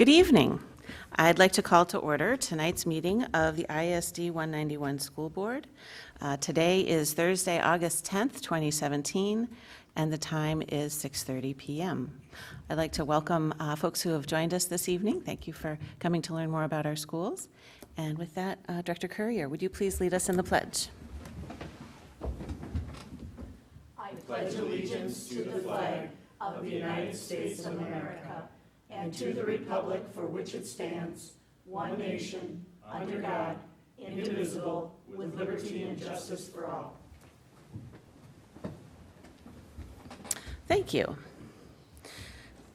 Good evening. I'd like to call to order tonight's meeting of the ISD 191 School Board. Today is Thursday, August 10th, 2017, and the time is 6:30 p.m. I'd like to welcome folks who have joined us this evening. Thank you for coming to learn more about our schools. And with that, Director Courier, would you please lead us in the pledge? I pledge allegiance to the flag of the United States of America and to the republic for which it stands, one nation, under God, indivisible, with liberty and justice for all. Thank you.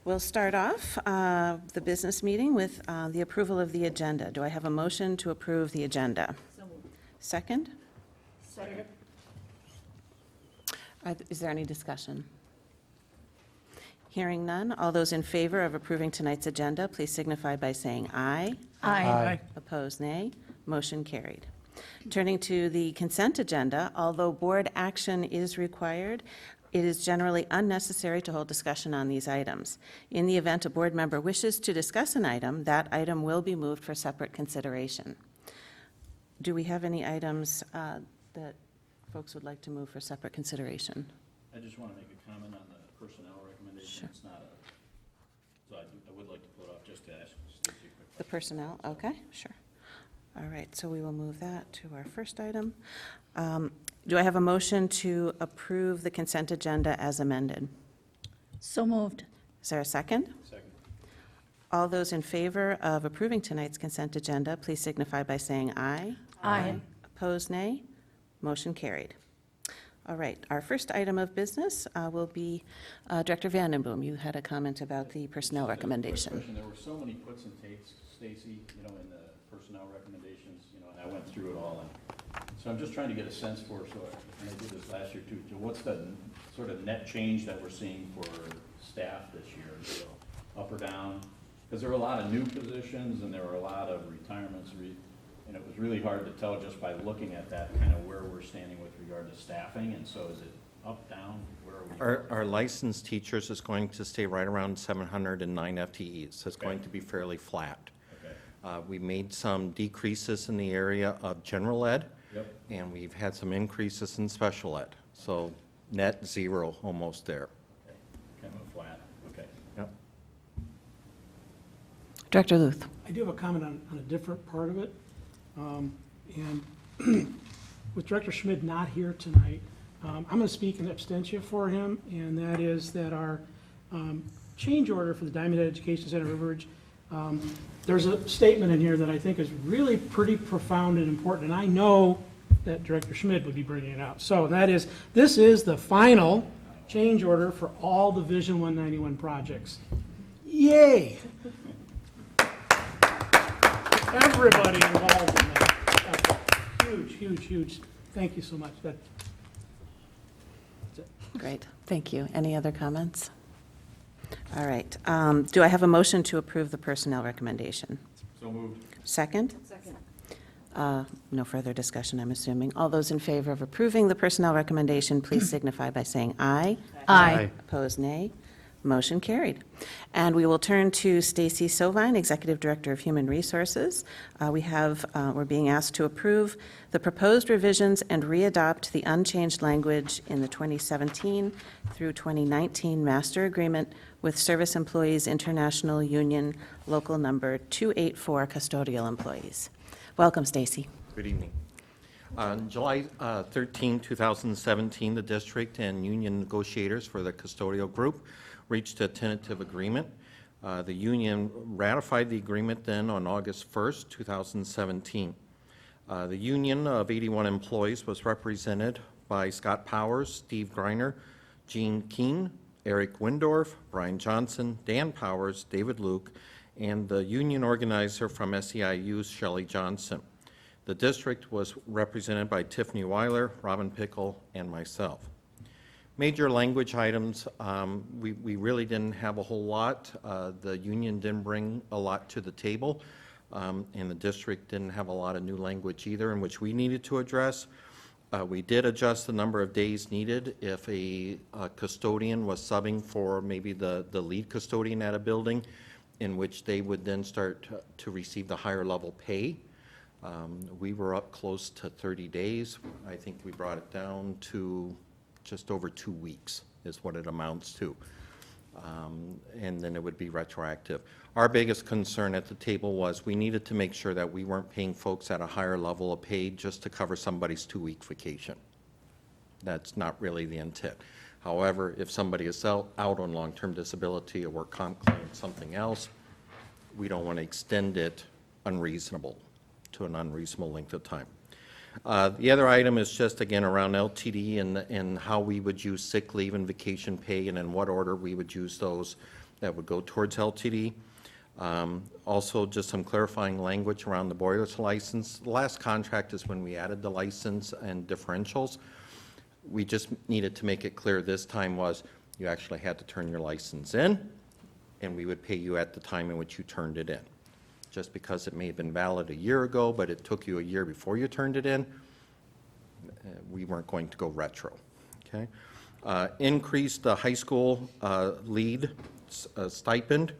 We'll start off the business meeting with the approval of the agenda. Do I have a motion to approve the agenda? So moved. Second? Second. Is there any discussion? Hearing none, all those in favor of approving tonight's agenda, please signify by saying aye. Aye. Opposed, nay. Motion carried. Turning to the consent agenda, although board action is required, it is generally unnecessary to hold discussion on these items. In the event a board member wishes to discuss an item, that item will be moved for separate consideration. Do we have any items that folks would like to move for separate consideration? I just want to make a comment on the personnel recommendation. Sure. It's not a, so I would like to put off just to ask Stacy a quick question. The personnel, okay, sure. All right, so we will move that to our first item. Do I have a motion to approve the consent agenda as amended? So moved. Is there a second? Second. All those in favor of approving tonight's consent agenda, please signify by saying aye. Aye. Opposed, nay. Motion carried. All right, our first item of business will be Director Vandenboom. You had a comment about the personnel Just a quick recommendation. question. There were so many puts and takes, Stacy, in the personnel recommendations, and I went through it all. And so I'm just trying to get a sense for, and I did this last year too, what's the sort of net change that we're seeing for staff this year, up or down? Because there were a lot of new positions and there were a lot of retirements, and it was really hard to tell just by looking at that kind of where we're standing with regard to staffing. And so is it up, down, where are we? Our licensed teachers is going to stay right around 709 FTEs. So it's going to be fairly flat. Okay. We made some decreases in the area of general ed. Yep. And we've had some increases in special ed. So net zero almost there. Okay. Kind of a flat, okay. Yep. Director Luth. I do have a comment on a different part of it. And with Director Schmid not here tonight, I'm going to speak in absentia for him, and that is that our change order for the Diamond Head Education Center River Ridge, there's a statement in here that I think is really pretty profound and important, and I know that Director Schmid would be bringing it out. So that is, this is the final change order for all the Vision 191 projects. Yay! Everybody involved in that. Huge. Thank you so much. That's it. Great, thank you. Any other comments? All right, do I have a motion to approve the personnel recommendation? So moved. Second? Second. No further discussion, I'm assuming. All those in favor of approving the personnel recommendation, please signify by saying aye. Aye. Opposed, nay. Motion carried. And we will turn to Stacy Sovine, Executive Director of Human Resources. We're being asked to approve the proposed revisions and readopt the unchanged language in the 2017 through 2019 Master Agreement with Service Employees International Union Local Number 284 Custodial Employees. Welcome, Stacy. Good evening. On July 13, 2017, the district and union negotiators for the custodial group reached a tentative agreement. The union ratified the agreement then on August 1st, 2017. The union of 81 employees was represented by Scott Powers, Steve Greiner, Gene Keene, Eric Windorf, Brian Johnson, Dan Powers, David Luke, and the union organizer from SEIU, Shelley Johnson. The district was represented by Tiffany Weiler, Robin Pickle, and myself. Major language items, we really didn't have a whole lot. The union didn't bring a lot to the table, and the district didn't have a lot of new language either, in which we needed to address. We did adjust the number of days needed if a custodian was subbing for maybe the lead custodian at a building. in which they would then start to receive the higher level pay. We were up close to 30 days. I think we brought it down to just over 2 weeks is what it amounts to. And then it would be retroactive. Our biggest concern at the table was we needed to make sure that we weren't paying folks at a higher level of pay just to cover somebody's 2-week vacation. That's not really the intent. However, if somebody is out on long-term disability or work comp claim, something else, we don't want to extend it to an unreasonable length of time. The other item is just, again, around LTD and how we would use sick leave and vacation pay, and in what order we would use those that would go towards LTD. Also, just some clarifying language around the boiler's license. The last contract is when we added the license and differentials. We just needed to make it clear this time was you actually had to turn your license in, and we would pay you at the time in which you turned it in. Just because it may have been valid a year ago, but it took you a year before you turned it in, we weren't going to go retro, okay? Increase the high school lead stipend,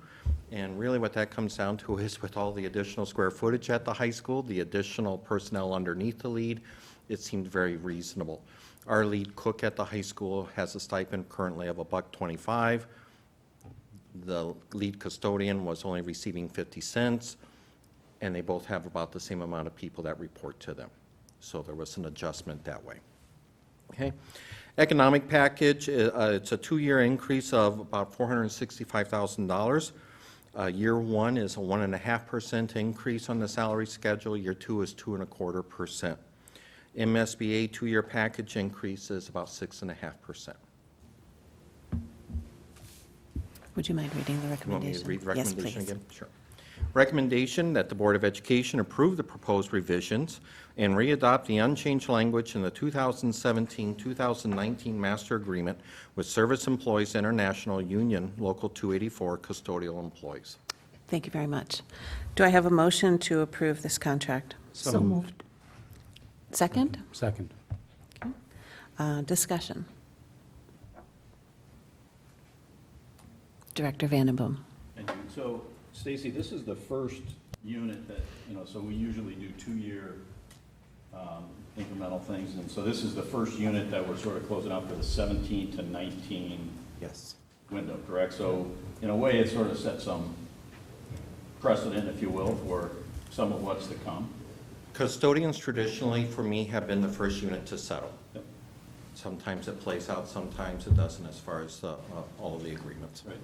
and really what that comes down to is with all the additional square footage at the high school, the additional personnel underneath the lead, it seemed very reasonable. Our lead cook at the high school has a stipend currently of $1.25. The lead custodian was only receiving 50 cents, and they both have about the same amount of people that report to them. So there was an adjustment that way. Okay. Economic package, it's a 2-year increase of about $465,000. Year 1 is a 1.5% increase on the salary schedule. Year 2 is 2.25%. MSBA 2-year package increase is about 6.5%. Would you mind reading the You want me recommendation? to read the Yes, recommendation please. again? Sure. Recommendation that the Board of Education approve the proposed revisions and readopt the unchanged language in the 2017-2019 Master Agreement with Service Employees International Union Local 284 custodial employees. Thank you very much. Do I have a motion to approve this contract? So moved. Second? Second. Discussion. Director Vandenboom. Thank you. So, Stacy, this is the first unit that, so we usually do 2-year incremental things, and so this is the first unit that we're sort of closing out for the 17 to 19 Yes. window, correct? So, in a way, it sort of sets some precedent, if you will, for some of what's to come. Custodians traditionally, for me, have been the first unit to settle. Yep. Sometimes it plays out, sometimes it doesn't as far as all of the agreements. Right.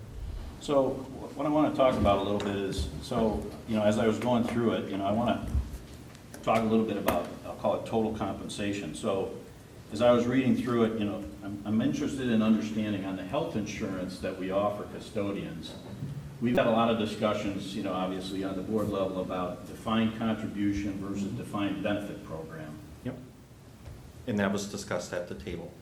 So what I want to talk about a little bit is, so, as I was going through it, I want to talk a little bit about, I'll call it total compensation. So as I was reading through it, I'm interested in understanding on the health insurance that we offer custodians. We've had a lot of discussions, obviously on the board level about defined contribution versus defined benefit program. Yep. And that was discussed at the table.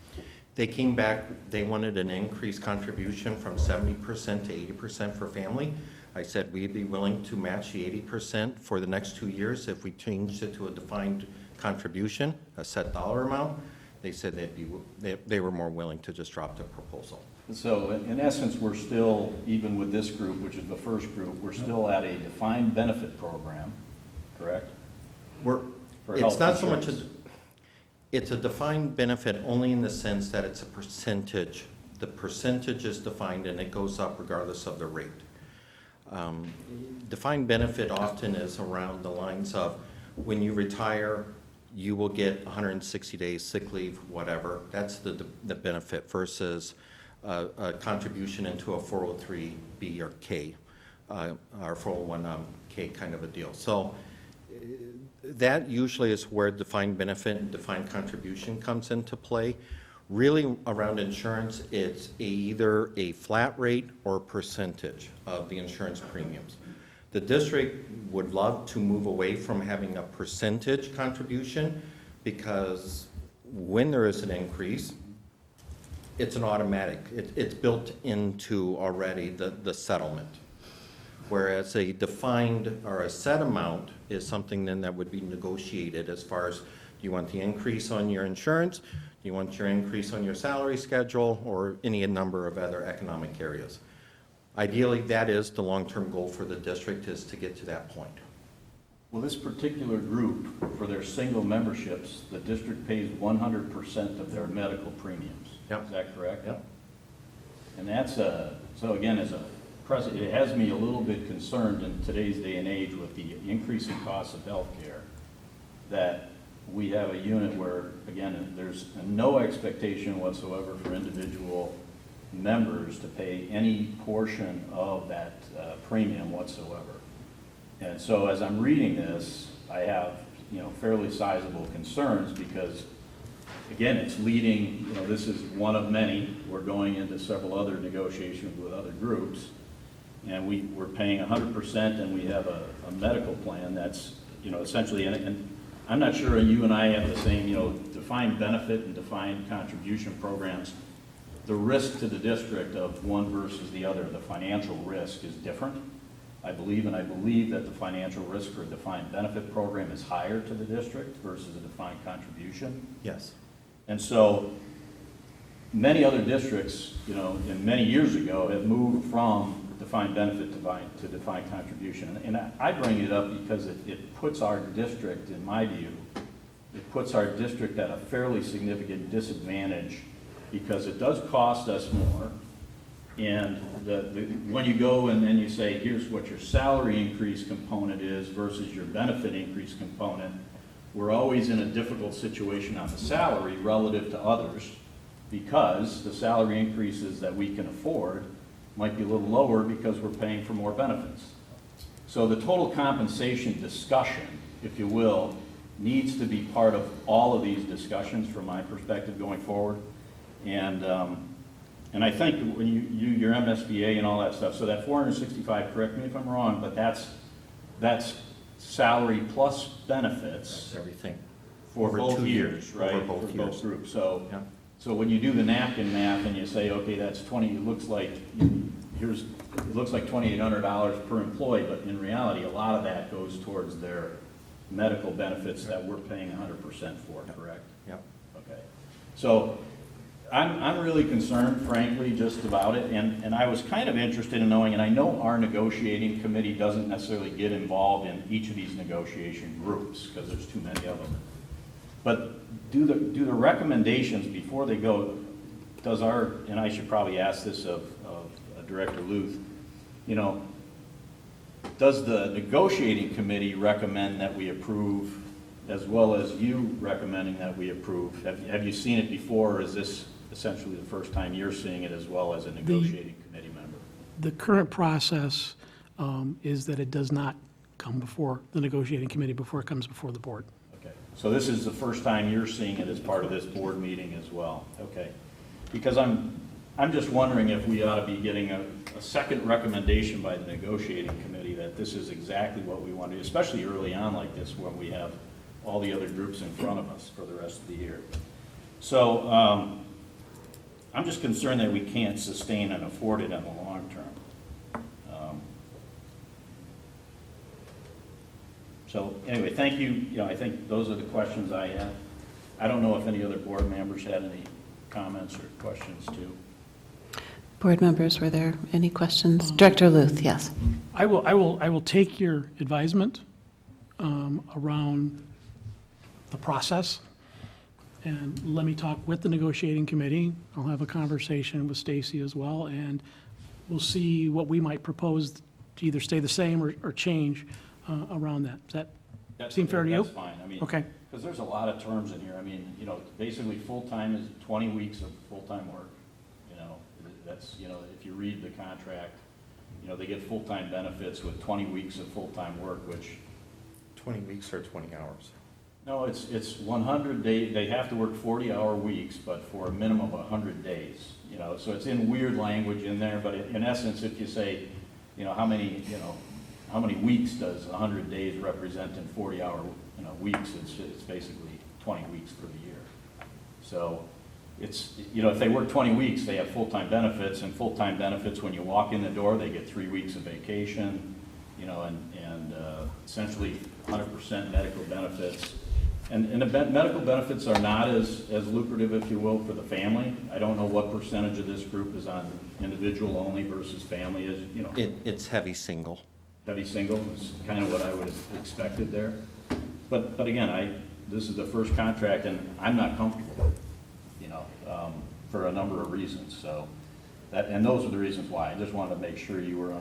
They came back, they wanted an increased contribution from 70% to 80% for family. I said we'd be willing to match the 80% for the next 2 years if we changed it to a defined contribution, a set dollar amount. They said they were more willing to just drop the proposal. So in essence, we're still, even with this group, which is the first group, we're still at a defined benefit program, correct? For It's health not so much insurance. it's a defined benefit only in the sense that it's a percentage. The percentage is defined and it goes up regardless of the rate. Defined benefit often is around the lines of when you retire, you will get 160 days sick leave, whatever. That's the benefit versus a contribution into a 403B or K, or 401K kind of a deal. So that usually is where defined benefit and defined contribution comes into play. Really, around insurance, it's either a flat rate or a percentage of the insurance premiums. The district would love to move away from having a percentage contribution because when there is an increase, it's an automatic. It's built into already the settlement. Whereas a defined or a set amount is something then that would be negotiated as far as, do you want the increase on your insurance? Do you want your increase on your salary schedule or any number of other economic areas? Ideally, that is the long-term goal for the district, is to get to that point. Well, this particular group, for their single memberships, the district pays 100% of their medical premiums. Yep. Is that correct? Yep. And that's so again, as a president, it has me a little bit concerned in today's day and age with the increasing costs of healthcare, that we have a unit where, again, there's no expectation whatsoever for individual members to pay any portion of that premium whatsoever. And so as I'm reading this, I have, fairly sizable concerns because, again, it's leading, this is one of many. We're going into several other negotiations with other groups, and we're paying 100%, and we have a medical plan that's, essentially, and I'm not sure you and I have the same, defined benefit and defined contribution programs. The risk to the district of one versus the other, the financial risk is different, I believe, and I believe that the financial risk for a defined benefit program is higher to the district versus a defined contribution. Yes. And so many other districts, and many years ago have moved from defined benefit to defined contribution. And I bring it up because it puts our district, in my view, it puts our district at a fairly significant disadvantage because it does cost us more. And when you go and then you say, here's what your salary increase component is versus your benefit increase component, we're always in a difficult situation on the salary relative to others because the salary increases that we can afford might be a little lower because we're paying for more benefits. So the total compensation discussion, if you will, needs to be part of all of these discussions from my perspective going forward. And I think when you do your MSBA and all that stuff, so that 465, correct me if I'm wrong, but that's salary plus benefits. That's everything. For Over both 2 years, years, right? over both For years. both groups. So, Yeah. so when you do the napkin math and you say, okay, that's 20, it looks like $2,800 per employee, but in reality, a lot of that goes towards their medical benefits that we're paying 100% for, correct? Yep. Okay. So I'm really concerned, frankly, just about it, and I was kind of interested in knowing, and I know our negotiating committee doesn't necessarily get involved in each of these negotiation groups, because there's too many of them. But do the recommendations before they go, does our, and I should probably ask this of Director Luth, does the negotiating committee recommend that we approve as well as you recommending that we approve? Have you seen it before, or is this essentially the first time you're seeing it as well as a negotiating committee member? The current process is that it does not come before the negotiating committee before it comes before the board. Okay, so this is the first time you're seeing it as part of this board meeting as well, okay? Because I'm just wondering if we ought to be getting a second recommendation by the negotiating committee that this is exactly what we want to do, especially early on like this when we have all the other groups in front of us for the rest of the year. So I'm just concerned that we can't sustain and afford it in the long term. So anyway, thank you. I think those are the questions I have. I don't know if any other board members had any comments or questions too. Board members, were there any questions? Director Luth, yes. I will take your advisement around the process, and let me talk with the negotiating committee. I'll have a conversation with Stacy as well, and we'll see what we might propose to either stay the same or change around that. Does that seem fair to you? That's fine. I mean, Okay. because there's a lot of terms in here. I mean, basically full-time is 20 weeks of full-time work. That's, if you read the contract, they get full-time benefits with 20 weeks of full-time work, which, 20 weeks or 20 hours? no, it's 100 days. They have to work 40-hour weeks, but for a minimum of 100 days, so it's in weird language in there, but in essence, if you say, how many weeks does 100 days represent in 40-hour, weeks, it's basically 20 weeks for the year. So it's, if they work 20 weeks, they have full-time benefits, and full-time benefits, when you walk in the door, they get 3 weeks of vacation, and essentially 100% medical benefits. And the medical benefits are not as lucrative, if you will, for the family. I don't know what percentage of this group is on individual only versus family is, you know. It's heavy single. Heavy single is kind of what I would have expected there. But again, this is the first contract, and I'm not comfortable with it, you know, for a number of reasons. So and those are the reasons why. I just wanted to make sure you were,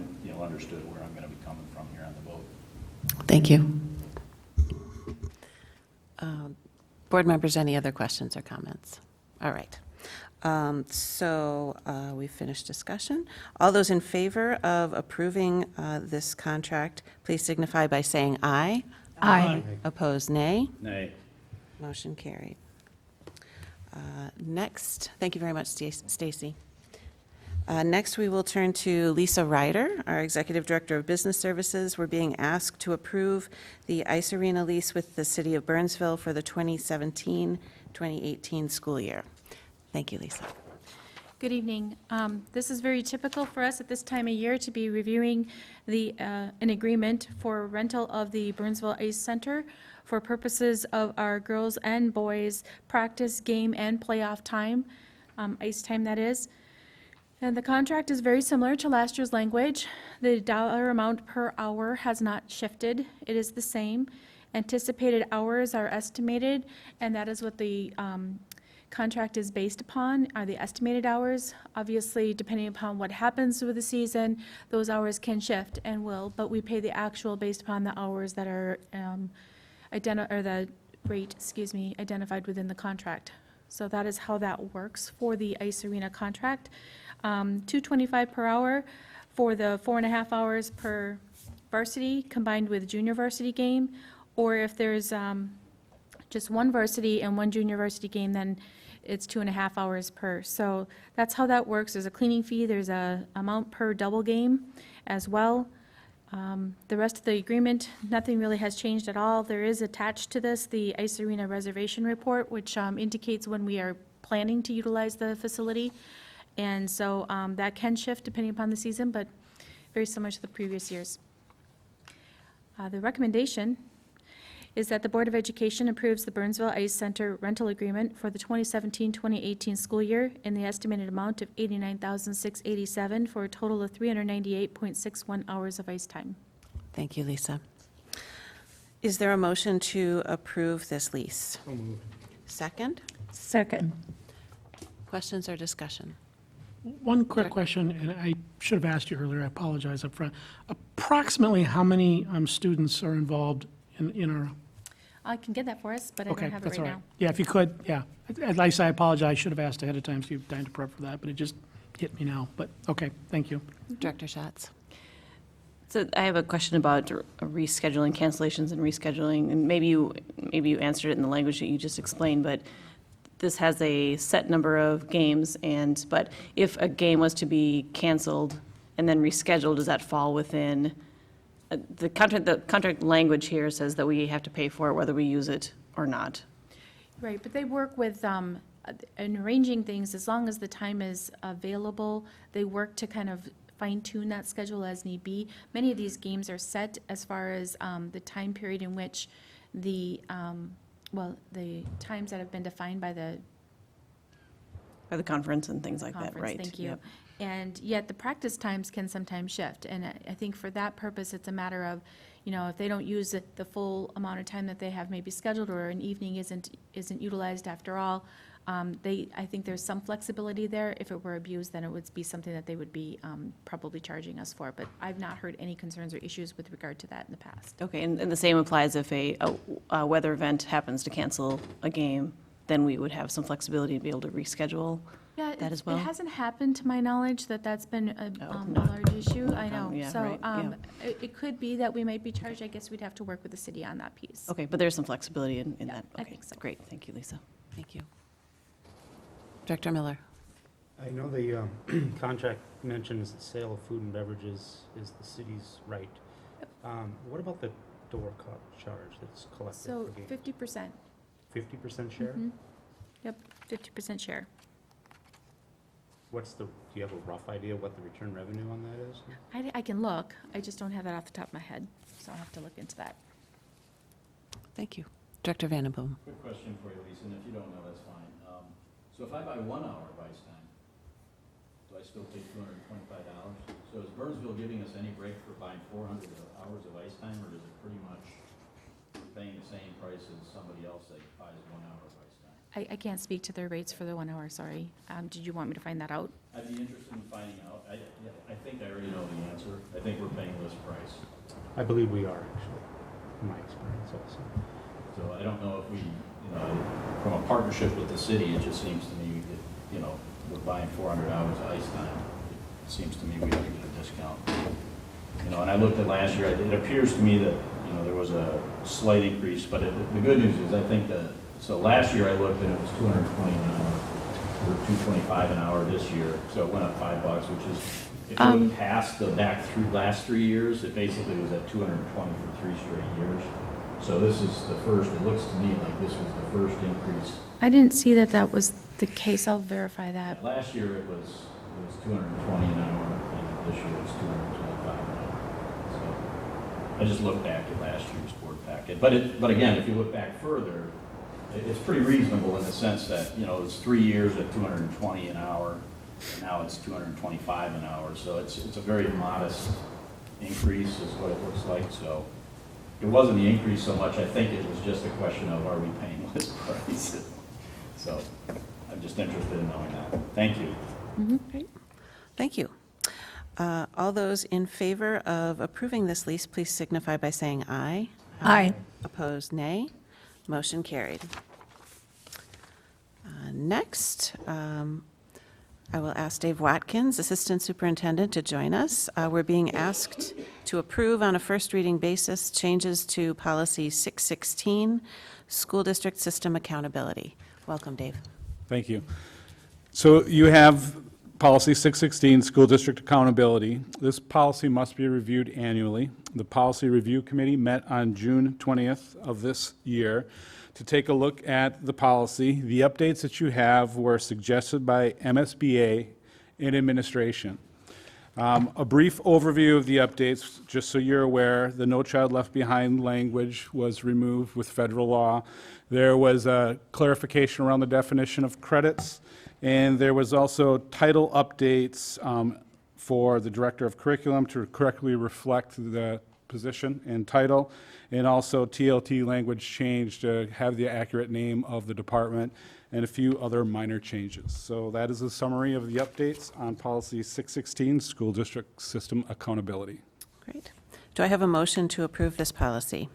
understood where I'm going to be coming from here on the vote. Thank you. Board members, any other questions or comments? All right. So we've finished discussion. All those in favor of approving this contract, please signify by saying aye. Aye. Opposed, nay. Nay. Motion carried. Next, thank you very much, Stacy. Next, we will turn to Lisa Ryder, our Executive Director of Business Services. We're being asked to approve the ice arena lease with the City of Burnsville for the 2017-2018 school year. Thank you, Lisa. Good evening. This is very typical for us at this time of year to be reviewing an agreement for rental of the Burnsville Ice Center for purposes of our girls and boys practice, game, and playoff time, ice time that is. And the contract is very similar to last year's language. The dollar amount per hour has not shifted. It is the same. Anticipated hours are estimated, and that is what the contract is based upon, are the estimated hours. Obviously, depending upon what happens with the season, those hours can shift and will, but we pay the actual based upon the hours that are the rate, identified within the contract. So that is how that works for the ice arena contract. $2.25 per hour for the 4.5 hours per varsity combined with junior varsity game, or if there's just one varsity and one junior varsity game, then it's 2.5 hours per. So that's how that works. There's a cleaning fee, there's a amount per double game as well. The rest of the agreement, nothing really has changed at all. There is attached to this the ice arena reservation report, which indicates when we are planning to utilize the facility. And so that can shift depending upon the season, but very similar to the previous years. The recommendation is that the Board of Education approves the Burnsville Ice Center rental agreement for the 2017-2018 school year in the estimated amount of $89,687 for a total of 398.61 hours of ice time. Thank you, Lisa. Is there a motion to approve this lease? So moved. Second? Second. Questions or discussion? One quick question, and I should have asked you earlier, I apologize up front. Approximately how many students are involved in our? I can get that for us, but I Okay, don't have it that's right all right. now. Yeah, if you could, yeah. At least I apologize, I should have asked ahead of time, so you have time to prep for that, but it just hit me now. But, okay, thank you. Director Schatz? So I have a question about rescheduling, cancellations and rescheduling, and maybe you answered it in the language that you just explained, but this has a set number of games, but if a game was to be canceled and then rescheduled, does that fall within, the contract language here says that we have to pay for it whether we use it or not. Right, but they work with, in arranging things, as long as the time is available, they work to kind of fine tune that schedule as need be. Many of these games are set as far as the time period in which the times that have been defined by the By the conference and things like that, conference, right? thank you. Yep. And yet the practice times can sometimes shift. And I think for that purpose, it's a matter of, if they don't use it the full amount of time that they have maybe scheduled, or an evening isn't utilized after all, I think there's some flexibility there. If it were abused, then it would be something that they would be probably charging us for. But I've not heard any concerns or issues with regard to that in the past. Okay, and the same applies if a weather event happens to cancel a game, then we would have some flexibility to be able to reschedule Yeah, that as well? It hasn't happened to my knowledge that's been a no. large issue, I know. Yeah, So right, yeah. it could be that we might be charged. I guess we'd have to work with the city on that piece. Okay, but there's some flexibility in Yeah, that? I Okay, think so. Great, thank you, Lisa. Thank you. Director Miller? I know the contract mentions the sale of food and beverages is the city's right. What about the door charge that's collected So for games? 50%. 50% share? Mhm. Yep, 50% share. Do you have a rough idea what the return revenue on that is? I can look, I just don't have that off the top of my head, so I'll have to look into that. Thank you. Director Vandenboom. Quick question for you, Lisa, and if you don't know, that's fine. So if I buy 1 hour of ice time, do I still pay $225? So is Burnsville giving us any break for buying 400 hours of ice time, or is it pretty much we're paying the same price as somebody else that buys 1 hour of ice time? I can't speak to their rates for the 1 hour, sorry. Did you want me to find that out? I'd be interested in finding out. I think I already know the answer. I think we're paying list price. I believe we are, actually, in my experience also. So I don't know if we, from a partnership with the city, it just seems to me that, we're buying 400 hours of ice time. It seems to me we ought to get a discount. And I looked at last year, it appears to me that, there was a slight increase, but the good news is I think that, so last year I looked and it was 220 an hour, or 225 an hour this year, so it went up $5, which is, if you look past the back through last 3 years, it basically was at 220 for 3 straight years. So this is the first, it looks to me like this was the first increase. I didn't see that that was the case. I'll verify that. Last year it was 220 an hour, and this year it's 225 an hour. So I just looked back at last year's board packet. But again, if you look back further, it's pretty reasonable in the sense that, it was 3 years at 220 an hour, and now it's 225 an hour. So it's a very modest increase is what it looks like. So it wasn't the increase so much. I think it was just a question of, are we paying list price? So I'm just interested in knowing that. Thank you. Great. Thank you. All those in favor of approving this lease, please signify by saying aye. Aye. Opposed, nay. Motion carried. Next, I will ask Dave Watkins, Assistant Superintendent, to join us. We're being asked to approve on a first reading basis changes to Policy 616, School District System Accountability. Welcome, Dave. Thank you. So you have Policy 616, School District Accountability. This policy must be reviewed annually. The Policy Review Committee met on June 20th of this year to take a look at the policy. The updates that you have were suggested by MSBA and administration. A brief overview of the updates, just so you're aware, the No Child Left Behind language was removed with federal law. There was a clarification around the definition of credits, and there was also title updates for the Director of Curriculum to correctly reflect the position and title, and also TLT language change to have the accurate name of the department, and a few other minor changes. So that is a summary of the updates on Policy 616, School District System Accountability. Great. Do I have a motion to approve this policy?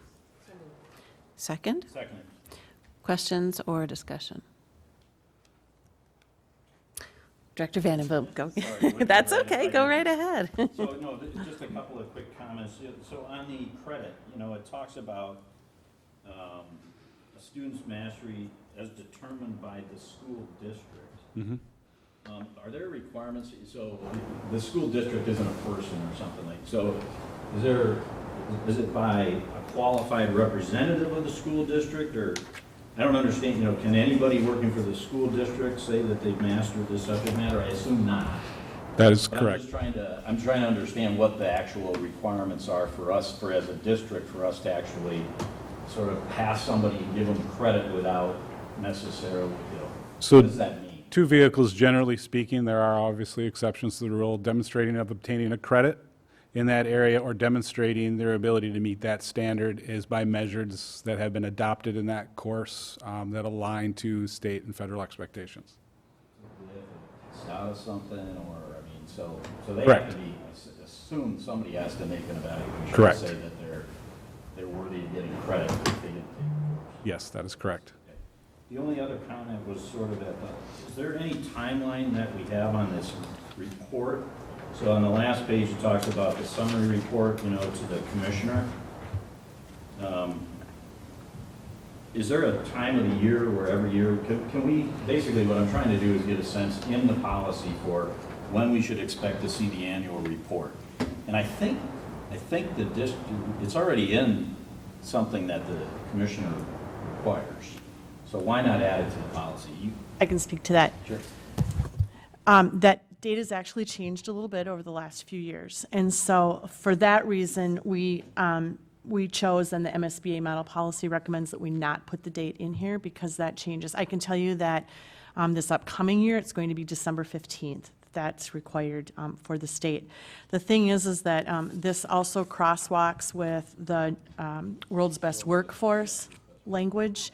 Second? Second. Questions or discussion? Director Vandenboom, go. Sorry, That's right okay, if I go can. right ahead. So, no, just a couple of quick comments. So on the credit, it talks about a student's mastery as determined by the school district. Are there requirements, so the school district isn't a person or something like, so is it by a qualified representative of the school district, or, I don't understand, can anybody working for the school district say that they've mastered this subject matter? I assume not. That is But correct. I'm trying to understand what the actual requirements are for us, as a district, for us to actually sort of pass somebody and give them credit without necessarily, So- what does that mean? Two vehicles, generally speaking, there are obviously exceptions to the rule, demonstrating of obtaining a credit in that area or demonstrating their ability to meet that standard is by measures that have been adopted in that course that align to state and federal expectations. Do they have to test out of something, or, so they have Correct. to be, I assume somebody has to make an evaluation. Correct. To say that they're worthy of getting credit if they didn't take the course. Yes, that is correct. The only other comment was sort of is there any timeline that we have on this report? So on the last page, it talks about the summary report, to the commissioner. Is there a time of the year where every year, can we, basically what I'm trying to do is get a sense in the policy for when we should expect to see the annual report? And I think the district, it's already in something that the commissioner requires. So why not add it to the policy? I can speak to that. Sure. That data's actually changed a little bit over the last few years. And so for that reason, we we chose, and the MSBA model policy recommends that we not put the date in here because that changes. I can tell you that this upcoming year, it's going to be December 15th. That's required for the state. The thing is that this also crosswalks with the World's Best Workforce language,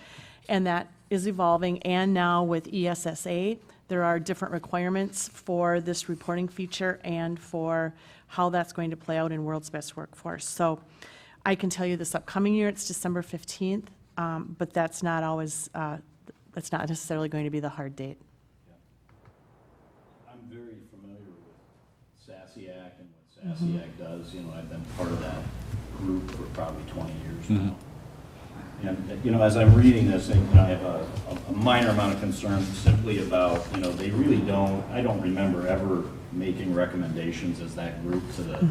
and that is evolving. And now with ESSA, there are different requirements for this reporting feature and for how that's going to play out in World's Best Workforce. So I can tell you this upcoming year, it's December 15th, but that's not always, that's not necessarily going to be the hard date. I'm very familiar with SASIAC and what SASIAC does. You know, I've been part of that group for probably 20 years now. And, you know, as I'm reading this, you know, I have a minor amount of concern simply about, you know, they really don't, I don't remember ever making recommendations as that group to the,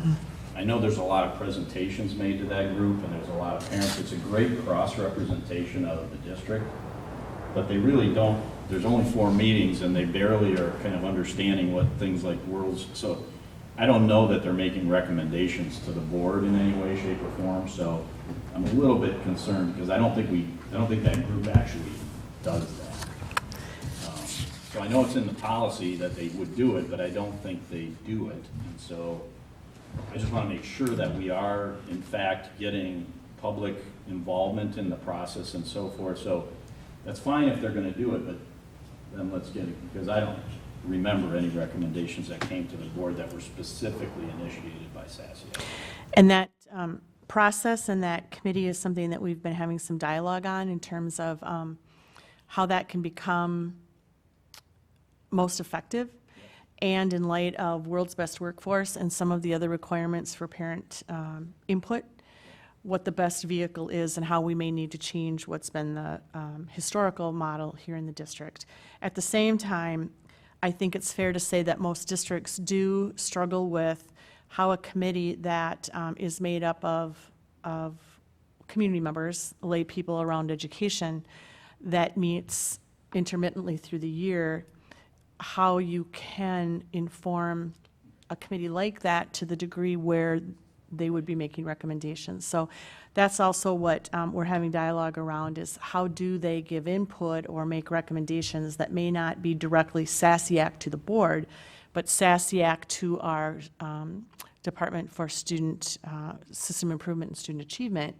I know there's a lot of presentations made to that group, and there's a lot of parents. It's a great cross-representation of the district, but they really don't, there's only 4 meetings, and they barely are kind of understanding what things like worlds, so I don't know that they're making recommendations to the board in any way, shape, or form, so I'm a little bit concerned, because I don't think that group actually does that. So I know it's in the policy that they would do it, but I don't think they do it, and so I just want to make sure that we are, in fact, getting public involvement in the process and so forth, so that's fine if they're going to do it, but then let's get it, because I don't remember any recommendations that came to the board that were specifically initiated by SASIA. And that process and that committee is something that we've been having some dialogue on in terms of how that can become most effective, and in light of World's Best Workforce and some of the other requirements for parent input, what the best vehicle is and how we may need to change what's been the historical model here in the district. At the same time, I think it's fair to say that most districts do struggle with how a committee that is made up of community members, lay people around education, that meets intermittently through the year, how you can inform a committee like that to the degree where they would be making recommendations. So that's also what we're having dialogue around, is how do they give input or make recommendations that may not be directly SASIAC to the board, but SASIAC to our Department for Student System Improvement and Student Achievement,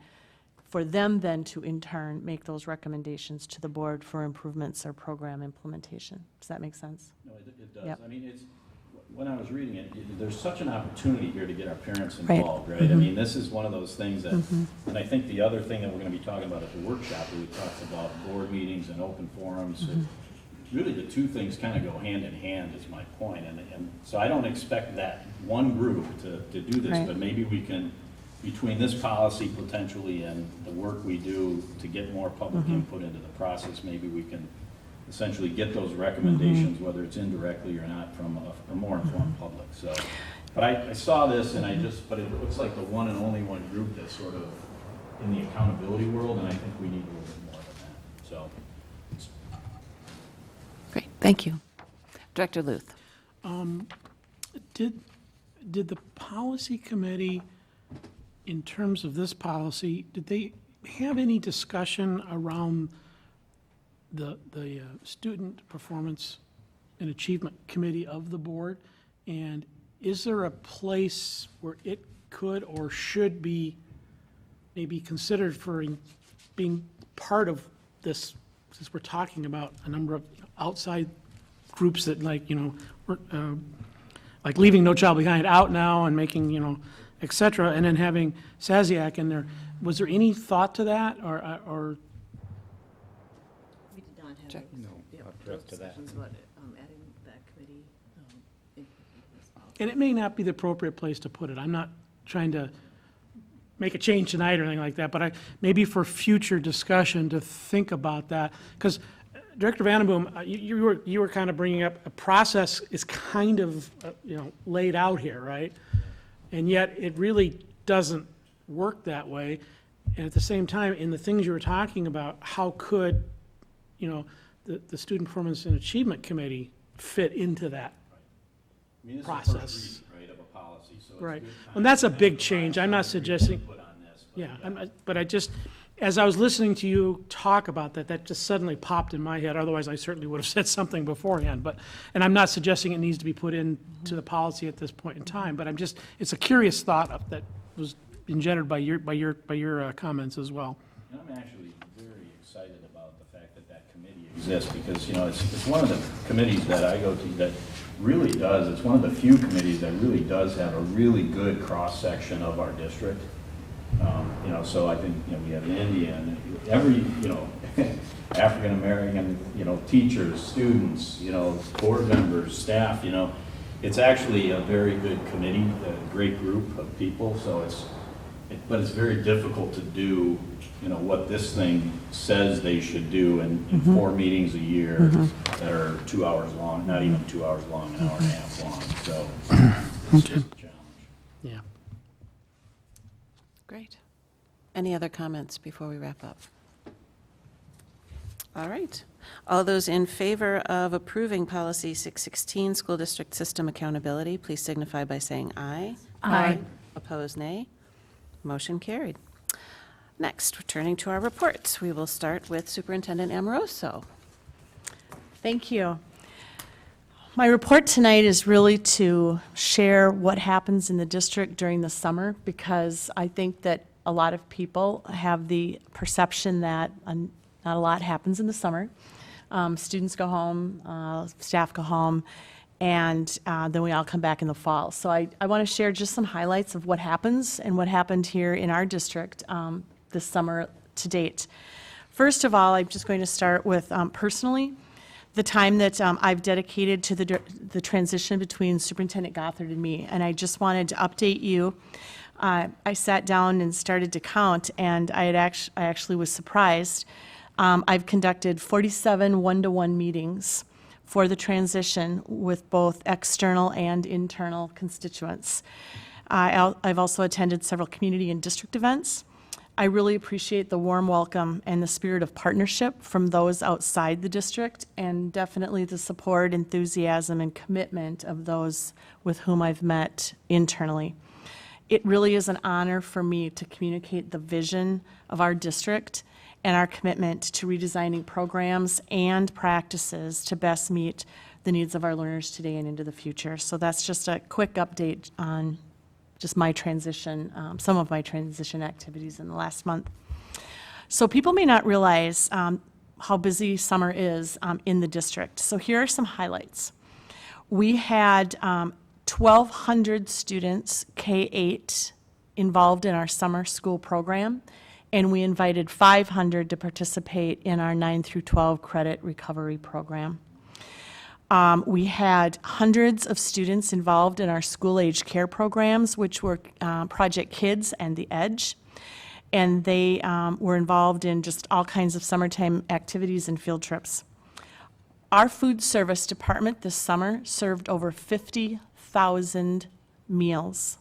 for them then to in turn make those recommendations to the board for improvements or program implementation. Does that make sense? No, it does. Yep. I mean, it's, when I was reading it, there's such an opportunity here to get our parents Right. involved, right? I mean, this is one of those things that, and I think the other thing that we're gonna be talking about at the workshop, where we talked about board meetings and open forums, really the two things kind of go hand in hand, is my point. And so I don't expect that one group to do this, Right. but maybe we can, between this policy potentially and the work we do to get more public input into the process, maybe we can essentially get those recommendations, whether it's indirectly or not, from a more informed public, so. But I saw this and but it looks like the one and only one group that's sort of in the accountability world, and I think we need a little bit more than that, so. Great, thank you. Director Luth. Did the policy committee, in terms of this policy, did they have any discussion around the Student Performance and Achievement Committee of the board? And is there a place where it could or should be maybe considered for being part of this, since we're talking about a number of outside groups that, like, you know, like leaving No Child Behind out now and making, you know, et cetera, and then having SASIAC in there. Was there any thought to that, or We did not have direct to that. discussions about adding that committee. and it may not be the appropriate place to put it. I'm not trying to make a change tonight or anything like that, but maybe for future discussion to think about that. Because Director Vandenboom, you were kind of bringing up, a process is kind of, you know, laid out here, right? And yet it really doesn't work that way. And at the same time, in the things you were talking about, how could, you know, the Student Performance and Achievement Committee fit into that? I mean, this is the Process. first read, right, of a policy, so it's Right. good time And that's a to big have change. some I'm not real suggesting- input on this, Yeah, but I just, as I was listening to you talk about that, that just suddenly popped in my head. Otherwise, I certainly would have said something beforehand, but, and I'm not suggesting it needs to be put into the policy at this point in time, but I'm just, it's a curious thought that was engendered by your comments as well. And I'm actually very excited about the fact that that committee exists, because, you know, it's one of the committees that I go to that really does, it's one of the few committees that really does have a really good cross-section of our district. You know, so I think, you know, we have Indian, every, you know, African-American, you know, teachers, students, you know, board members, staff, you know. It's actually a very good committee, a great group of people, so but it's very difficult to do, you know, what this thing says they should do in 4 meetings a year that are 2 hours long, not even 2 hours long, an hour and a half long, so it's just a challenge. Yeah. Great. Any other comments before we wrap up? All right. All those in favor of approving policy 616, school district system accountability, please signify by saying aye. Aye. Opposed, nay. Motion carried. Next, returning to our reports, we will start with Superintendent Amoroso. Thank you. My report tonight is really to share what happens in the district during the summer, because I think that a lot of people have the perception that not a lot happens in the summer. Students go home, staff go home, and then we all come back in the fall. So I want to share just some highlights of what happens and what happened here in our district this summer to date. First of all, I'm just going to start with personally, the time that I've dedicated to the transition between Superintendent Gothard and me. And I just wanted to update you. I sat down and started to count, and I actually was surprised. I've conducted 47 one-to-one meetings for the transition with both external and internal constituents. I've also attended several community and district events. I really appreciate the warm welcome and the spirit of partnership from those outside the district, and definitely the support, enthusiasm, and commitment of those with whom I've met internally. It really is an honor for me to communicate the vision of our district and our commitment to redesigning programs and practices to best meet the needs of our learners today and into the future. So that's just a quick update on just my transition, some of my transition activities in the last month. So people may not realize how busy summer is in the district. So here are some highlights. We had 1,200 students, K-8, involved in our summer school program, and we invited 500 to participate in our 9 through 12 credit recovery program. We had hundreds of students involved in our school-age care programs, which were Project Kids and The Edge, and they were involved in just all kinds of summertime activities and field trips. Our food service department this summer served over 50,000 meals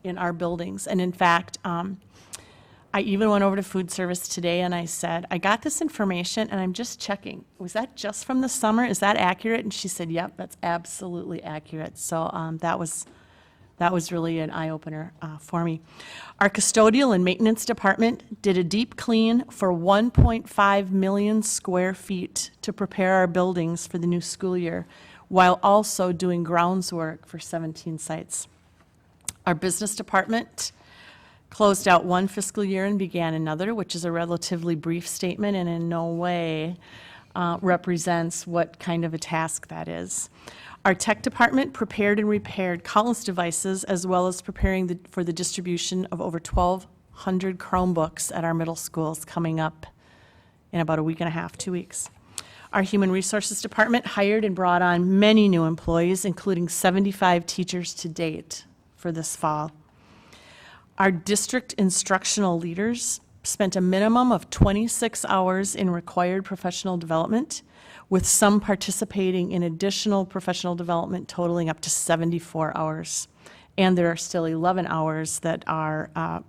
in our buildings. And in fact, I even went over to food service today and I said, I got this information and I'm just checking. Was that just from the summer? Is that accurate? And she said, yep, that's absolutely accurate. So that was really an eye-opener for me. Our custodial and maintenance department did a deep clean for 1.5 million square feet to prepare our buildings for the new school year, while also doing grounds work for 17 sites. Our business department closed out one fiscal year and began another, which is a relatively brief statement and in no way represents what kind of a task that is. Our tech department prepared and repaired countless devices, as well as preparing for the distribution of over 1,200 Chromebooks at our middle schools coming up in about a week and a half, 2 weeks. Our human resources department hired and brought on many new employees, including 75 teachers to date for this fall. Our district instructional leaders spent a minimum of 26 hours in required professional development, with some participating in additional professional development totaling up to 74 hours. And there are still 11 hours that are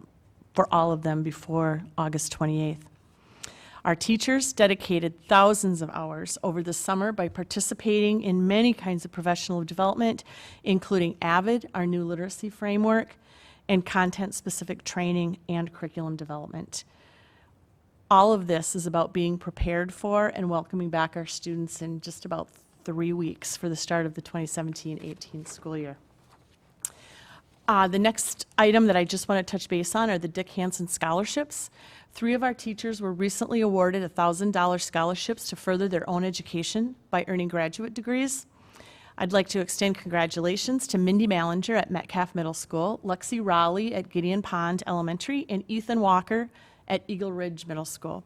for all of them before August 28th. Our teachers dedicated thousands of hours over the summer by participating in many kinds of professional development, including AVID, our new literacy framework, and content-specific training and curriculum development. All of this is about being prepared for and welcoming back our students in just about 3 weeks for the start of the 2017-18 school year. The next item that I just want to touch base on are the Dick Hansen scholarships. 3 of our teachers were recently awarded $1,000 scholarships to further their own education by earning graduate degrees. I'd like to extend congratulations to Mindy Mallinger at Metcalf Middle School, Lexi Raleigh at Gideon Pond Elementary, and Ethan Walker at Eagle Ridge Middle School.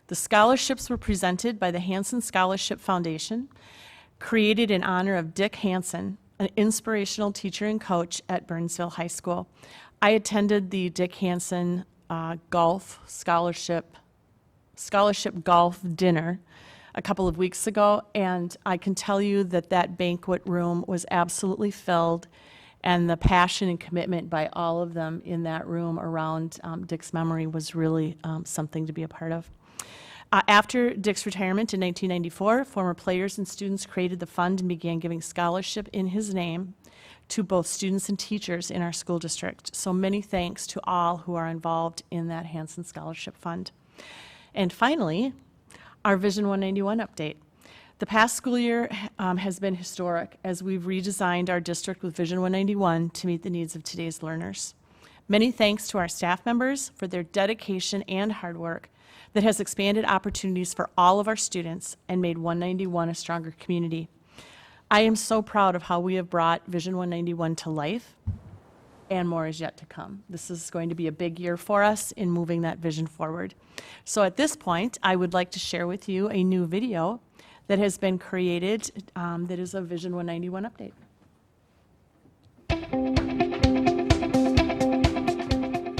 The scholarships were presented by the Hansen Scholarship Foundation, created in honor of Dick Hansen, an inspirational teacher and coach at Burnsville High School. I attended the Dick Hansen golf scholarship golf dinner a couple of weeks ago, and I can tell you that that banquet room was absolutely filled, and the passion and commitment by all of them in that room around Dick's memory was really something to be a part of. After Dick's retirement in 1994, former players and students created the fund and began giving scholarship in his name to both students and teachers in our school district. So many thanks to all who are involved in that Hansen Scholarship Fund. And finally, our Vision 191 update. The past school year has been historic as we've redesigned our district with Vision 191 to meet the needs of today's learners. Many thanks to our staff members for their dedication and hard work that has expanded opportunities for all of our students and made 191 a stronger community. I am so proud of how we have brought Vision 191 to life, and more is yet to come. This is going to be a big year for us in moving that vision forward. So at this point, I would like to share with you a new video that has been created that is a Vision 191 update.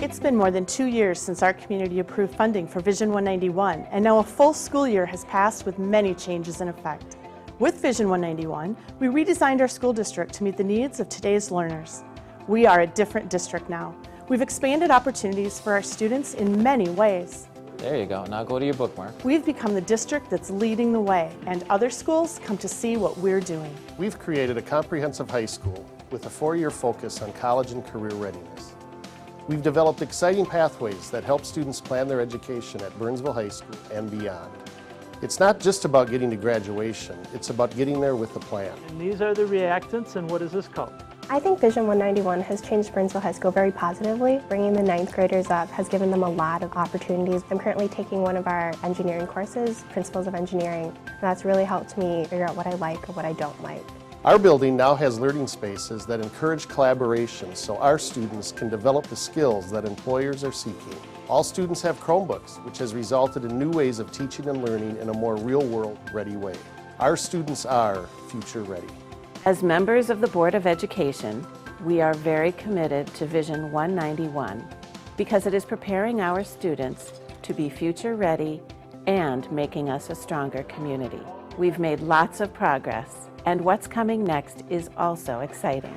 It's been more than 2 years since our community approved funding for Vision 191, and now a full school year has passed with many changes in effect. With Vision 191, we redesigned our school district to meet the needs of today's learners. We are a different district now. We've expanded opportunities for our students in many ways. There you go. Now go to your bookmark. We've become the district that's leading the way, and other schools come to see what we're doing. We've created a comprehensive high school with a 4-year focus on college and career readiness. We've developed exciting pathways that help students plan their education at Burnsville High School and beyond. It's not just about getting to graduation, it's about getting there with a plan. And these are the reactants, and what is this called? I think Vision 191 has changed Burnsville High School very positively. Bringing the 9th graders up has given them a lot of opportunities. I'm currently taking one of our engineering courses, Principles of Engineering, and that's really helped me figure out what I like or what I don't like. Our building now has learning spaces that encourage collaboration so our students can develop the skills that employers are seeking. All students have Chromebooks, which has resulted in new ways of teaching and learning in a more real-world ready way. Our students are future ready. As members of the Board of Education, we are very committed to Vision 191 because it is preparing our students to be future ready and making us a stronger community. We've made lots of progress, and what's coming next is also exciting.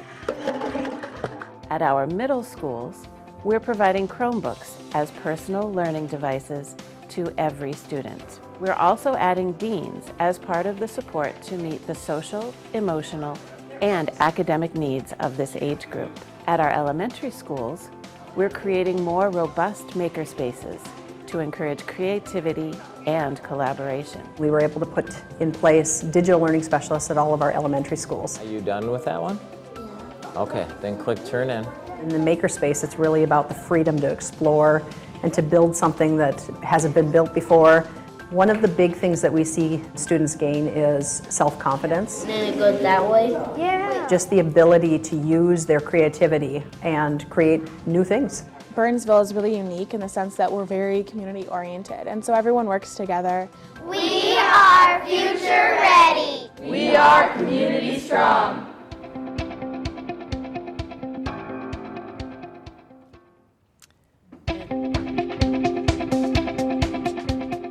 At our middle schools, we're providing Chromebooks as personal learning devices to every student. We're also adding deans as part of the support to meet the social, emotional, and academic needs of this age group. At our elementary schools, we're creating more robust makerspaces to encourage creativity and collaboration. We were able to put in place digital learning specialists at all of our elementary schools. Are you done with that one? Yeah. Okay, then click Turn In. In the makerspace, it's really about the freedom to explore and to build something that hasn't been built before. One of the big things that we see students gain is self-confidence. Then it goes that way? Yeah. Just the ability to use their creativity and create new things. Burnsville is really unique in the sense that we're very community oriented, and so everyone works together. We are future ready. We are community strong.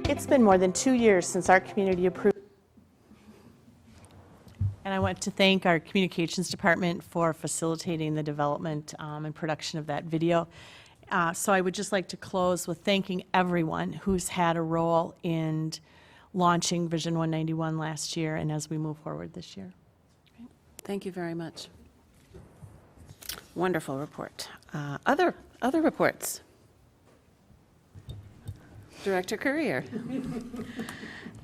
It's been more than 2 years since our community approved. And I want to thank our communications department for facilitating the development and production of that video. So I would just like to close with thanking everyone who's had a role in launching Vision 191 last year and as we move forward this year. Thank you very much. Wonderful report. Other reports? Director Courier.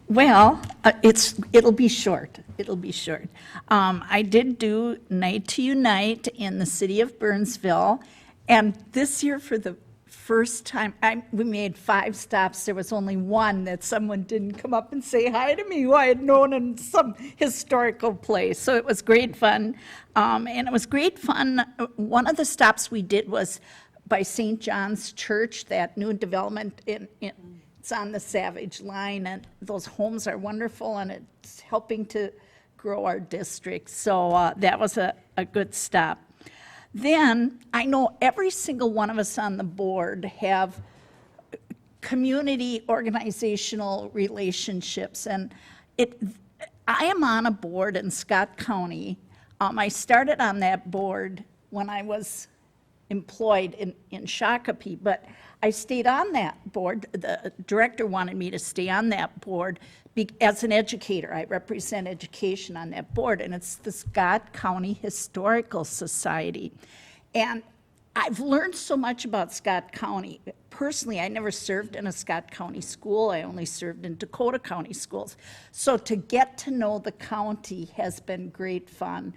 Well, it'll be short. It'll be short. I did do Night to Unite in the city of Burnsville, and this year for the first time, we made 5 stops. There was only one that someone didn't come up and say hi to me who I had known in some historical place. So it was great fun. And it was great fun. One of the stops we did was by St. John's Church, that new development it's on the Savage Line, and those homes are wonderful, and it's helping to grow our district. So that was a good stop. Then, I know every single one of us on the board have community organizational relationships, and I am on a board in Scott County. I started on that board when I was employed in Shakopee, but I stayed on that board. The director wanted me to stay on that board as an educator. I represent education on that board, and it's the Scott County Historical Society. And I've learned so much about Scott County. Personally, I never served in a Scott County school. I only served in Dakota County schools. So to get to know the county has been great fun.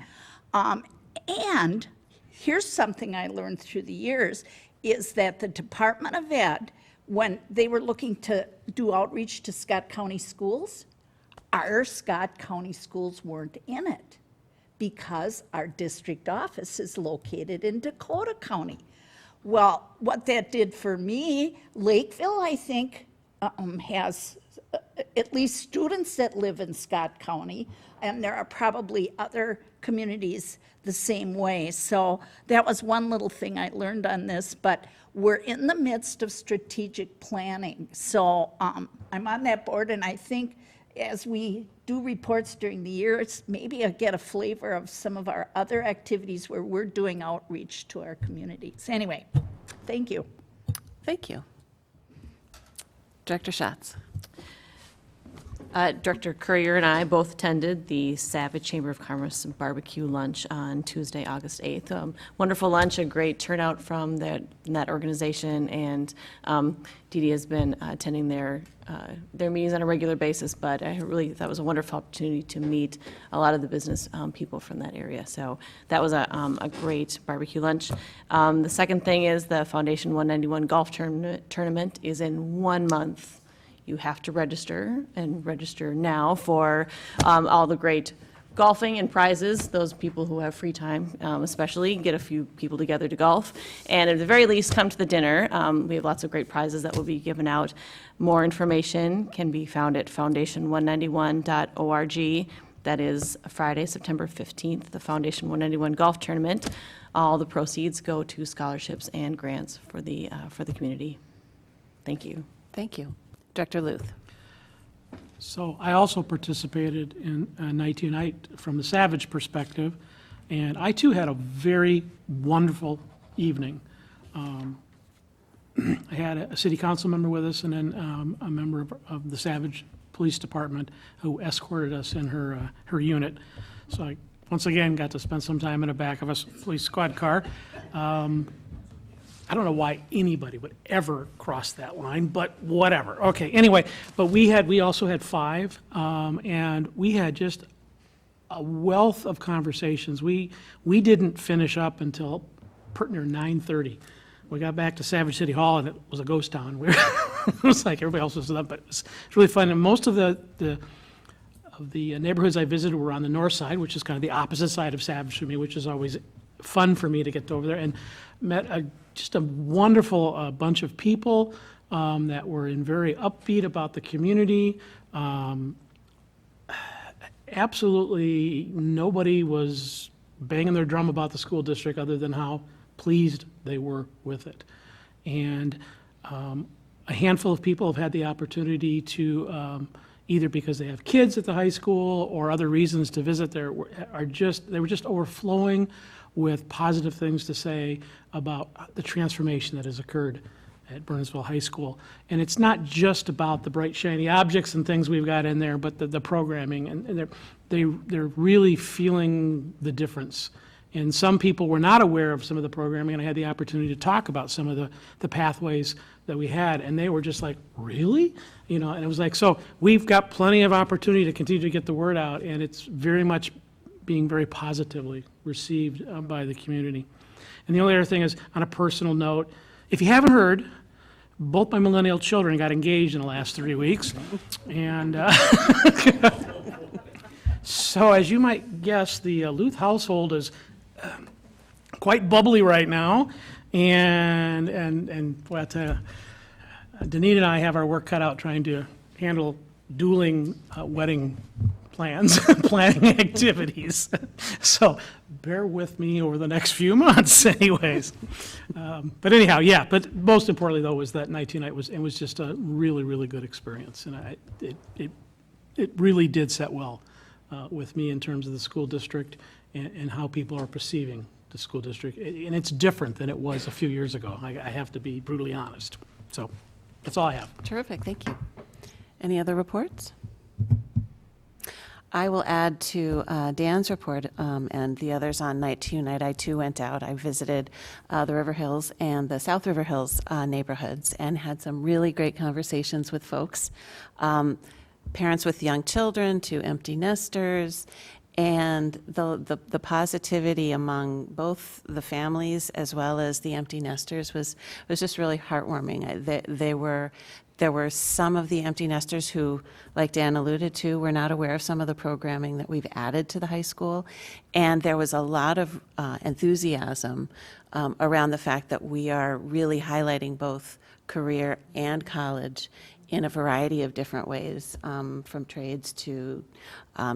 And here's something I learned through the years, is that the Department of Ed, when they were looking to do outreach to Scott County schools, our Scott County schools weren't in it because our district office is located in Dakota County. Well, what that did for me, Lakeville, I think, has at least students that live in Scott County, and there are probably other communities the same way. So that was one little thing I learned on this, but we're in the midst of strategic planning. So I'm on that board, and I think as we do reports during the year, it's maybe I get a flavor of some of our other activities where we're doing outreach to our communities. Anyway, thank you. Thank you. Director Schatz. Director Courier and I both attended the Savage Chamber of Commerce barbecue lunch on Tuesday, August 8th. Wonderful lunch, a great turnout from that organization, and Dee Dee has been attending their meetings on a regular basis, but I really thought it was a wonderful opportunity to meet a lot of the business people from that area. So that was a great barbecue lunch. The second thing is the Foundation 191 Golf Tournament is in 1 month. You have to register, and register now for all the great golfing and prizes. Those people who have free time, especially, get a few people together to golf. And at the very least, come to the dinner. We have lots of great prizes that will be given out. More information can be found at foundation191.org. That is Friday, September 15th, the Foundation 191 Golf Tournament. All the proceeds go to scholarships and grants for the community. Thank you. Thank you. Director Luth. So I also participated in Night to Unite from the Savage perspective, and I too had a very wonderful evening. I had a city council member with us, and then a member of the Savage Police Department who escorted us in her unit. So I once again got to spend some time in the back of a police squad car. I don't know why anybody would ever cross that line, but whatever. Okay, anyway, but we also had 5, and we had just a wealth of conversations. We didn't finish up until pretty near 9:30. We got back to Savage City Hall, and it was a ghost town. It was like everybody else was up, but it's really fun. And most of the neighborhoods I visited were on the north side, which is kind of the opposite side of Savage for me, which is always fun for me to get over there, and met just a wonderful bunch of people that were very upbeat about the community. Absolutely nobody was banging their drum about the school district other than how pleased they were with it. And a handful of people have had the opportunity to, either because they have kids at the high school or other reasons to visit there, they were just overflowing with positive things to say about the transformation that has occurred at Burnsville High School. And it's not just about the bright, shiny objects and things we've got in there, but the programming, and they're really feeling the difference And some people were not aware of some of the programming, and I had the opportunity to talk about some of the pathways that we had, and they were just like, really? You know, and it was like, so we've got plenty of opportunity to continue to get the word out, and it's very much being very positively received by the community. And the only other thing is, on a personal note, if you haven't heard, both my millennial children got engaged in the last 3 weeks, and so as you might guess, the Luth household is quite bubbly right now, and what Denise and I have our work cut out trying to handle dueling wedding plans, planning activities. So bear with me over the next few months, anyways. But anyhow, yeah. But most importantly, though, was that 19 night was just a really, really good experience, and it really did set well with me in terms of the school district and how people are perceiving the school district. And it's different than it was a few years ago. I have to be brutally honest. So that's all I have. Terrific, thank you. Any other reports? I will add to Dan's report and the others on night two. Night I too went out. I visited the River Hills and the South River Hills neighborhoods and had some really great conversations with folks. Parents with young children to empty nesters, and the positivity among both the families as well as the empty nesters was just really heartwarming. There were some of the empty nesters who, like Dan alluded to, were not aware of some of the programming that we've added to the high school, and there was a lot of enthusiasm around the fact that we are really highlighting both career and college in a variety of different ways, from trades to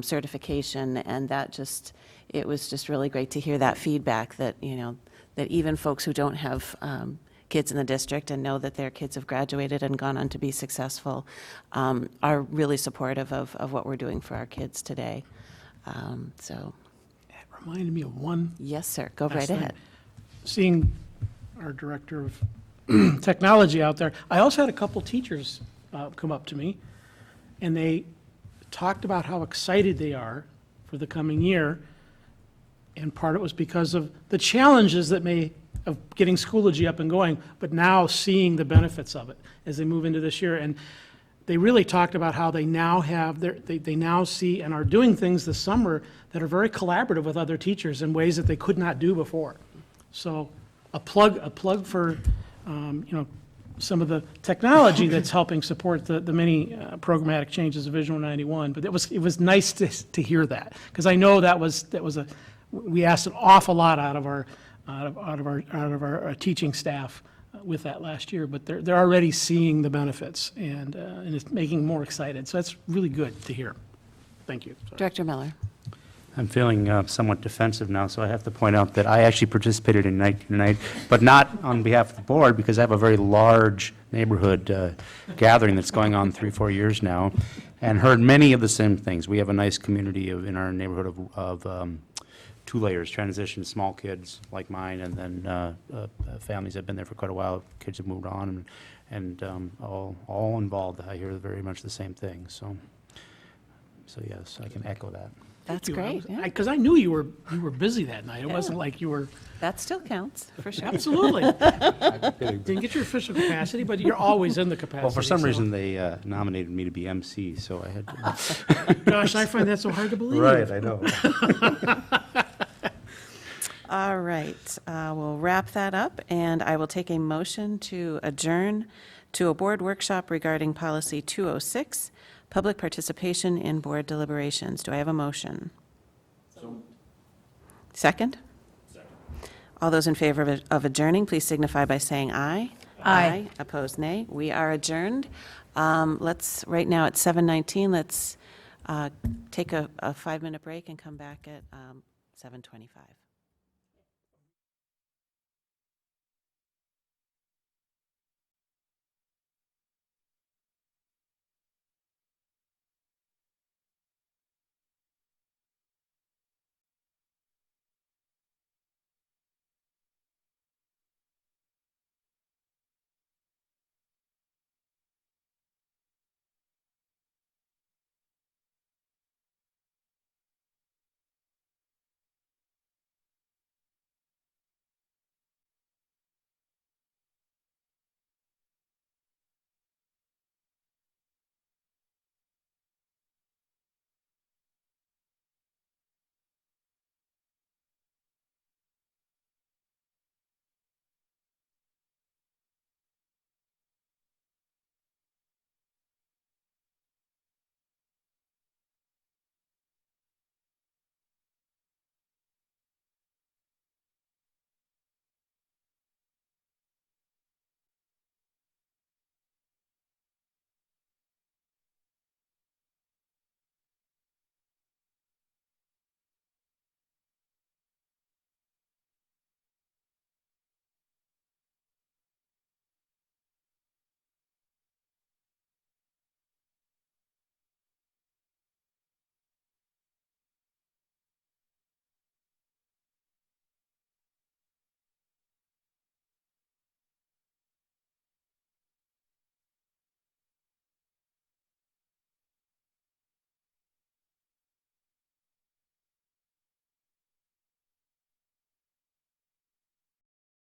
certification, and it was just really great to hear that feedback that, you know, that even folks who don't have kids in the district and know that their kids have graduated and gone on to be successful are really supportive of what we're doing for our kids today. So. It reminded me of one. Yes, sir. Go right thing. ahead. Seeing our director of technology out there, I also had a couple teachers come up to me, and they talked about how excited they are for the coming year, and part of it was because of the challenges of getting Schoology up and going, but now seeing the benefits of it as they move into this year. And they really talked about how they now have they now see and are doing things this summer that are very collaborative with other teachers in ways that they could not do before. So a plug for you know, some of the technology that's helping support the many programmatic changes of Vision 91. But it was nice to hear that, because I know we asked an awful lot out of our teaching staff with that last year, but they're already seeing the benefits, and it's making them more excited. So that's really good to hear. Thank you. Sorry. Director Miller. I'm feeling somewhat defensive now, so I have to point out that I actually participated in Night Tonight, but not on behalf of the board, because I have a very large neighborhood gathering that's going on 3-4 years now, and heard many of the same things. We have a nice community in our neighborhood of 2 layers, transition, small kids like mine, and then families that have been there for quite a while, kids have moved on, and all involved. I hear very much the same thing. So yes, I can echo that. That's great. Because I knew you were busy that night. It wasn't like you were. That still counts, for sure. Absolutely. Didn't get your official capacity, but you're always in the capacity. Well, for some reason, they nominated me to be MC, so I had to. Gosh, I find that so hard to believe. Right, I know. All right, we'll wrap that up, and I will take a motion to adjourn to a board workshop regarding policy 206, public participation in board deliberations. Do I have a motion? Second? All those in favor of adjourning, please signify by saying aye. Aye. Opposed, nay. We are adjourned. Right now at 7:19, let's take a 5-minute break and come back at 7:25.